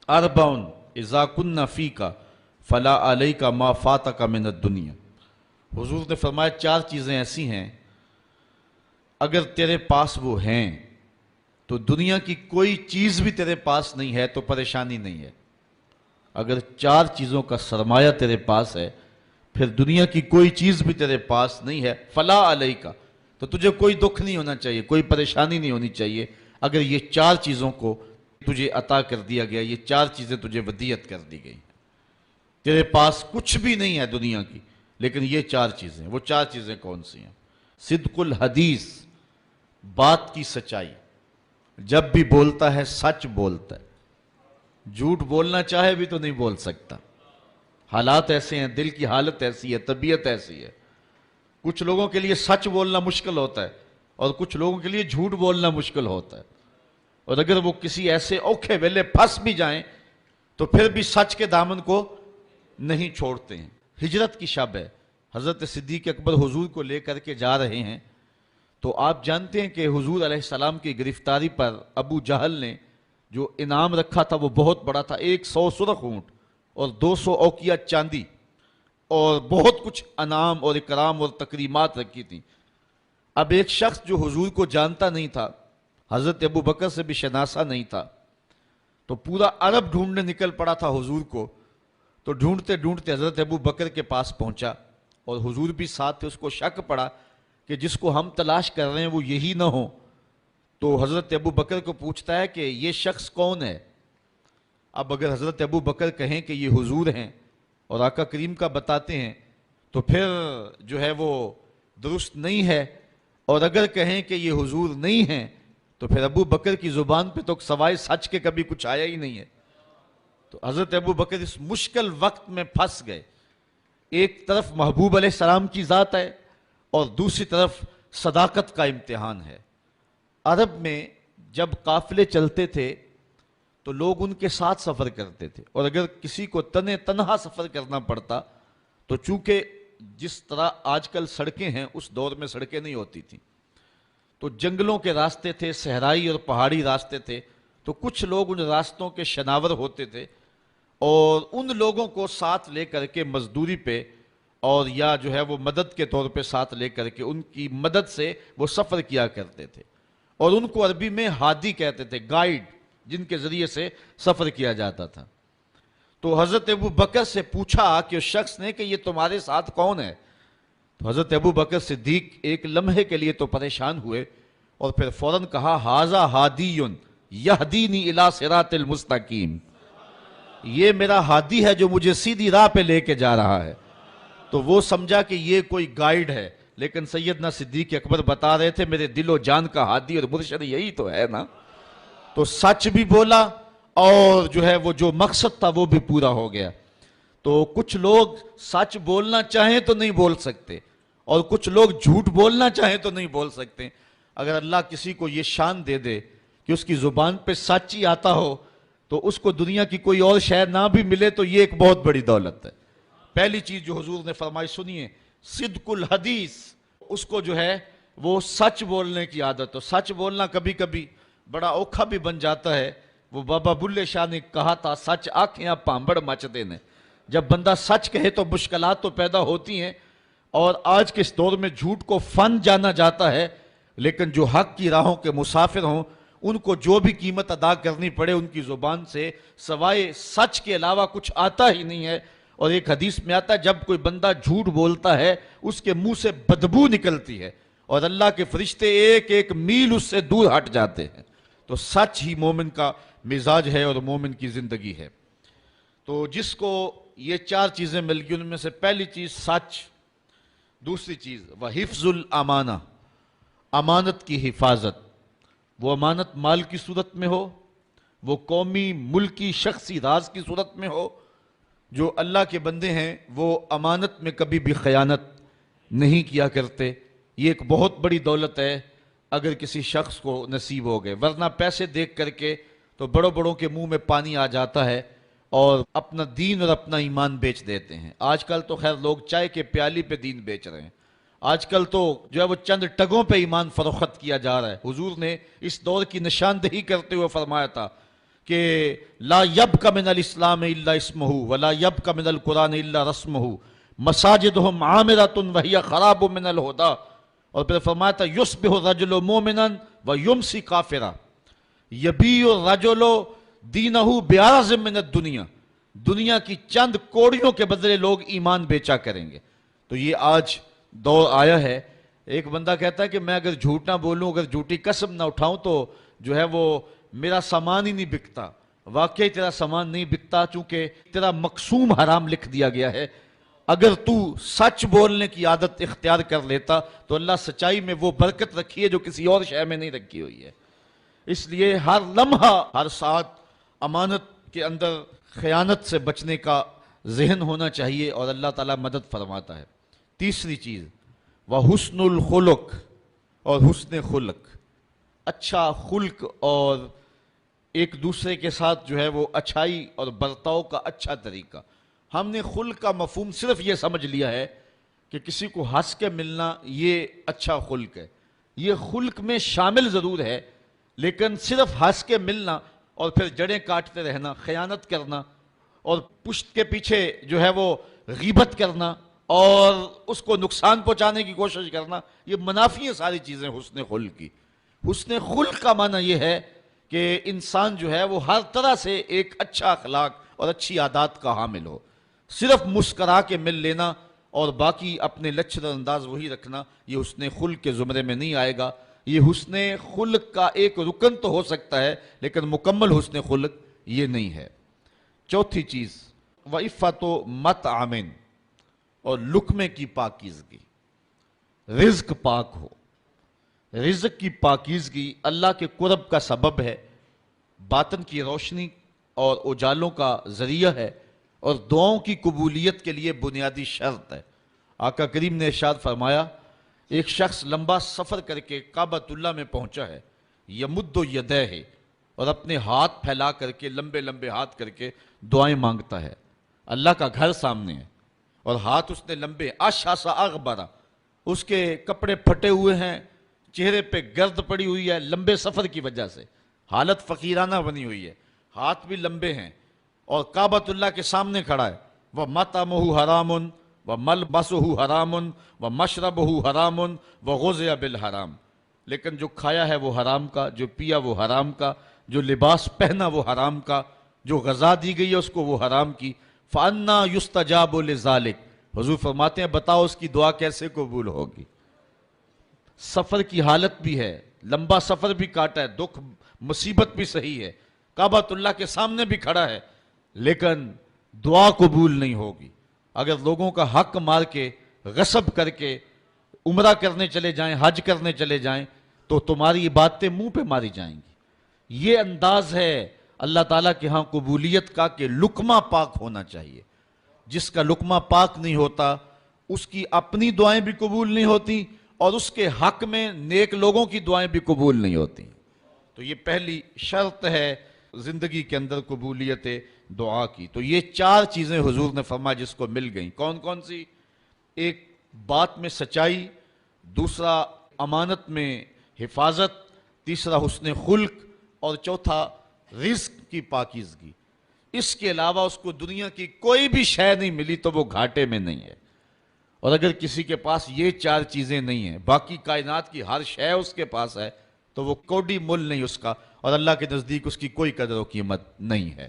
اربعن اذا کن فیک فلا علیک ما فاتک من الدنیا۔ حضور نے فرمایا چار چیزیں ایسی ہیں اگر تیرے پاس وہ ہیں تو دنیا کی کوئی چیز بھی تیرے پاس نہیں ہے تو پریشانی نہیں ہے۔ اگر چار چیزوں کا سرمایہ تیرے پاس ہے پھر دنیا کی کوئی چیز بھی تیرے پاس نہیں ہے، فلا علیک، تو تجھے کوئی دکھ نہیں ہونا چاہیے، کوئی پریشانی نہیں ہونی چاہیے اگر یہ چار چیزوں کو تجھے عطا کر دیا گیا، یہ چار چیزیں تجھے ودیعت کر دی گئی۔ تیرے پاس کچھ بھی نہیں ہے دنیا کی لیکن یہ چار چیزیں، وہ چار چیزیں کون سی ہیں؟ صدق الحدیث، بات کی سچائی، جب بھی بولتا ہے سچ بولتا ہے، جھوٹ بولنا چاہے بھی تو نہیں بول سکتا، حالات ایسے ہیں، دل کی حالت ایسی ہے، طبیعت ایسی ہے۔ کچھ لوگوں کے لیے سچ بولنا مشکل ہوتا ہے اور کچھ لوگوں کے لیے جھوٹ بولنا مشکل ہوتا ہے، اور اگر وہ کسی ایسے اوکھے ویلے پھنس بھی جائیں تو پھر بھی سچ کے دامن کو نہیں چھوڑتے ہیں۔ ہجرت کی شب ہے، حضرت صدیق اکبر حضور کو لے کر کے جا رہے ہیں، تو آپ جانتے ہیں کہ حضور علیہ السلام کی گرفتاری پر ابو جہل نے جو انعام رکھا تھا وہ بہت بڑا تھا، 100 سرخ اونٹ اور 200 اوقیہ چاندی اور بہت کچھ انعام اور اکرام اور تکریمات رکھی تھیں۔ اب ایک شخص جو حضور کو جانتا نہیں تھا، حضرت ابو بکر سے بھی شناسا نہیں تھا، تو پورا عرب ڈھونڈنے نکل پڑا تھا حضور کو، تو ڈھونڈتے ڈھونڈتے حضرت ابو بکر کے پاس پہنچا اور حضور بھی ساتھ تھے، اس کو شک پڑا کہ جس کو ہم تلاش کر رہے ہیں وہ یہی نہ ہو، تو حضرت ابو بکر کو پوچھتا ہے کہ یہ شخص کون ہے؟ اب اگر حضرت ابو بکر کہیں کہ یہ حضور ہیں اور آقا کریم کا بتاتے ہیں تو پھر جو ہے وہ درست نہیں ہے، اور اگر کہیں کہ یہ حضور نہیں ہیں تو پھر ابو بکر کی زبان پہ تو سوائے سچ کے کبھی کچھ آیا ہی نہیں ہے۔ تو حضرت ابو بکر اس مشکل وقت میں پھنس گئے، ایک طرف محبوب علیہ السلام کی ذات ہے اور دوسری طرف صداقت کا امتحان ہے۔ عرب میں جب قافلے چلتے تھے تو لوگ ان کے ساتھ سفر کرتے تھے، اور اگر کسی کو تنہا سفر کرنا پڑتا تو چونکہ جس طرح آج کل سڑکیں ہیں اس دور میں سڑکیں نہیں ہوتی تھیں، تو جنگلوں کے راستے تھے، صحرائی اور پہاڑی راستے تھے، تو کچھ لوگ ان راستوں کے شناور ہوتے تھے اور ان لوگوں کو ساتھ لے کر کے مزدوری پہ اور یا جو ہے وہ مدد کے طور پہ ساتھ لے کر کے ان کی مدد سے وہ سفر کیا کرتے تھے، اور ان کو عربی میں ہادی کہتے تھے، گائیڈ جن کے ذریعے سے سفر کیا جاتا تھا۔ تو حضرت ابو بکر سے پوچھا کہ اس شخص نے کہ یہ تمہارے ساتھ کون ہے؟ تو حضرت ابو بکر صدیق ایک لمحے کے لیے تو پریشان ہوئے اور پھر فوراً کہا ھذا ہادی یہدینی الی صراط المستقیم، یہ میرا ہادی ہے جو مجھے سیدھی راہ پہ لے کے جا رہا ہے۔ تو وہ سمجھا کہ یہ کوئی گائیڈ ہے، لیکن سیدنا صدیق اکبر بتا رہے تھے میرے دل و جان کا ہادی اور مرشد یہی تو ہے نا۔ تو سچ بھی بولا اور جو ہے وہ جو مقصد تھا وہ بھی پورا ہو گیا۔ تو کچھ لوگ سچ بولنا چاہیں تو نہیں بول سکتے اور کچھ لوگ جھوٹ بولنا چاہیں تو نہیں بول سکتے۔ اگر اللہ کسی کو یہ شان دے دے کہ اس کی زبان پہ سچ ہی آتا ہو تو اس کو دنیا کی کوئی اور شے نہ بھی ملے تو یہ ایک بہت بڑی دولت ہے۔ پہلی چیز جو حضور نے فرمائی سنیے، صدق الحدیث، اس کو جو ہے وہ سچ بولنے کی عادت ہو۔ سچ بولنا کبھی کبھی بڑا اوکھا بھی بن جاتا ہے۔ وہ بابا بلے شاہ نے کہا تھا سچ آنکھیں پامبڑ مچتے نے، جب بندہ سچ کہے تو مشکلات تو پیدا ہوتی ہیں، اور آج کے اس دور میں جھوٹ کو فن جانا جاتا ہے، لیکن جو حق کی راہوں کے مسافر ہوں ان کو جو بھی قیمت ادا کرنی پڑے ان کی زبان سے سوائے سچ کے علاوہ کچھ آتا ہی نہیں ہے۔ اور ایک حدیث میں آتا ہے جب کوئی بندہ جھوٹ بولتا ہے اس کے منہ سے بدبو نکلتی ہے اور اللہ کے فرشتے ایک ایک میل اس سے دور ہٹ جاتے ہیں۔ تو سچ ہی مومن کا مزاج ہے اور مومن کی زندگی ہے۔ تو جس کو یہ چار چیزیں مل گئی ان میں سے پہلی چیز سچ، دوسری چیز وحفظ الامانہ، امانت کی حفاظت، وہ امانت مال کی صورت میں ہو، وہ قومی ملکی شخصی راز کی صورت میں ہو۔ جو اللہ کے بندے ہیں وہ امانت میں کبھی بھی خیانت نہیں کیا کرتے، یہ ایک بہت بڑی دولت ہے اگر کسی شخص کو نصیب ہو گئے، ورنہ پیسے دیکھ کر کے تو بڑوں بڑوں کے منہ میں پانی آ جاتا ہے اور اپنا دین اور اپنا ایمان بیچ دیتے ہیں۔ آج کل تو خیر لوگ چائے کے پیالی پہ دین بیچ رہے ہیں، آج کل تو جو ہے وہ چند ٹگوں پہ ایمان فروخت کیا جا رہا ہے۔ حضور نے اس دور کی نشاندہی کرتے ہوئے فرمایا تھا کہ لا یبق من الاسلام الا اسمہ ولا یبق من القرآن الا رسمہ مساجدہم عامرۃ وہی خراب من الہدی، اور پھر فرمایا تھا یصبح الرجل مومنا ویمسی کافرا یبیع الرجل دینہ بعرض من الدنیا، دنیا کی چند کوڑیوں کے بدلے لوگ ایمان بیچا کریں گے۔ تو یہ آج دور آیا ہے، ایک بندہ کہتا ہے کہ میں اگر جھوٹ نہ بولوں، اگر جھوٹی قسم نہ اٹھاؤں تو جو ہے وہ میرا سامان ہی نہیں بکتا۔ واقعی تیرا سامان نہیں بکتا، چونکہ تیرا مقسوم حرام لکھ دیا گیا ہے۔ اگر تو سچ بولنے کی عادت اختیار کر لیتا تو اللہ سچائی میں وہ برکت رکھی ہے جو کسی اور شے میں نہیں رکھی ہوئی ہے۔ اس لیے ہر لمحہ، ہر ساتھ امانت کے اندر خیانت سے بچنے کا ذہن ہونا چاہیے، اور اللہ تعالیٰ مدد فرماتا ہے۔ تیسری چیز وحسن الخلق، اور حسن خلق، اچھا خلق، اور ایک دوسرے کے ساتھ جو ہے وہ اچھائی اور برتاؤ کا اچھا طریقہ۔ ہم نے خلق کا مفہوم صرف یہ سمجھ لیا ہے کہ کسی کو ہنس کے ملنا یہ اچھا خلق ہے، یہ خلق میں شامل ضرور ہے، لیکن صرف ہنس کے ملنا اور پھر جڑیں کاٹتے رہنا، خیانت کرنا، اور پشت کے پیچھے جو ہے وہ غیبت کرنا اور اس کو نقصان پہنچانے کی کوشش کرنا، یہ منافی ہیں ساری چیزیں حسن خلق کی۔ حسن خلق کا معنی یہ ہے کہ انسان جو ہے وہ ہر طرح سے ایک اچھا اخلاق اور اچھی عادات کا حامل ہو۔ صرف مسکرا کے مل لینا اور باقی اپنے لچھر انداز وہی رکھنا، یہ حسن خلق کے زمرے میں نہیں آئے گا۔ یہ حسن خلق کا ایک رکن تو ہو سکتا ہے، لیکن مکمل حسن خلق یہ نہیں ہے۔ چوتھی چیز وعفت مطعم، اور لقمے کی پاکیزگی، رزق پاک ہو۔ رزق کی پاکیزگی اللہ کے قرب کا سبب ہے، باطن کی روشنی اور اجالوں کا ذریعہ ہے، اور دعاؤں کی قبولیت کے لیے بنیادی شرط ہے۔ آقا کریم نے ارشاد فرمایا، ایک شخص لمبا سفر کر کے کعبۃ اللہ میں پہنچا ہے، یمد یدیہ، اور اپنے ہاتھ پھیلا کر کے لمبے لمبے ہاتھ کر کے دعائیں مانگتا ہے۔ اللہ کا گھر سامنے ہے اور ہاتھ اس نے لمبے، اشعث اغبرا، اس کے کپڑے پھٹے ہوئے ہیں، چہرے پہ گرد پڑی ہوئی ہے لمبے سفر کی وجہ سے، حالت فقیرانہ بنی ہوئی ہے، ہاتھ بھی لمبے ہیں، اور کعبۃ اللہ کے سامنے کھڑا ہے۔ وَمَطْعَمُهُ حَرَامٌ وَمَلْبَسُهُ حَرَامٌ وَمَشْرَبُهُ حَرَامٌ وَغُذِيَ بِالْحَرَام، لیکن جو کھایا ہے وہ حرام کا، جو پیا وہ حرام کا، جو لباس پہنا وہ حرام کا، جو غذا دی گئی ہے اس کو وہ حرام کی۔ فَأَنَّا يُسْتَجَابُ لِذَلِكَ، حضور فرماتے ہیں بتاؤ اس کی دعا کیسے قبول ہوگی۔ سفر کی حالت بھی ہے، لمبا سفر بھی کاٹا ہے، دکھ مصیبت بھی صحیح ہے، کعبۃ اللہ کے سامنے بھی کھڑا ہے، لیکن دعا قبول نہیں ہوگی۔ اگر لوگوں کا حق مار کے، غصب کر کے عمرہ کرنے چلے جائیں، حج کرنے چلے جائیں، تو تمہاری باتیں منہ پہ ماری جائیں گی۔ یہ انداز ہے اللہ تعالیٰ کے ہاں قبولیت کا کہ لقمہ پاک ہونا چاہیے۔ جس کا لقمہ پاک نہیں ہوتا اس کی اپنی دعائیں بھی قبول نہیں ہوتی، اور اس کے حق میں نیک لوگوں کی دعائیں بھی قبول نہیں ہوتی۔ تو یہ پہلی شرط ہے زندگی کے اندر قبولیت دعا کی۔ تو یہ چار چیزیں حضور نے فرمایا جس کو مل گئیں۔ کون کون سی؟ ایک بات میں سچائی، دوسرا امانت میں حفاظت، تیسرا حسن خلق، اور چوتھا رزق کی پاکیزگی۔ اس کے علاوہ اس کو دنیا کی کوئی بھی شے نہیں ملی تو وہ گھاٹے میں نہیں ہے۔ اور اگر کسی کے پاس یہ چار چیزیں نہیں ہیں، باقی کائنات کی ہر شے اس کے پاس ہے، تو وہ کوڈی مل نہیں اس کا، اور اللہ کے نزدیک اس کی کوئی قدر و قیمت نہیں ہے۔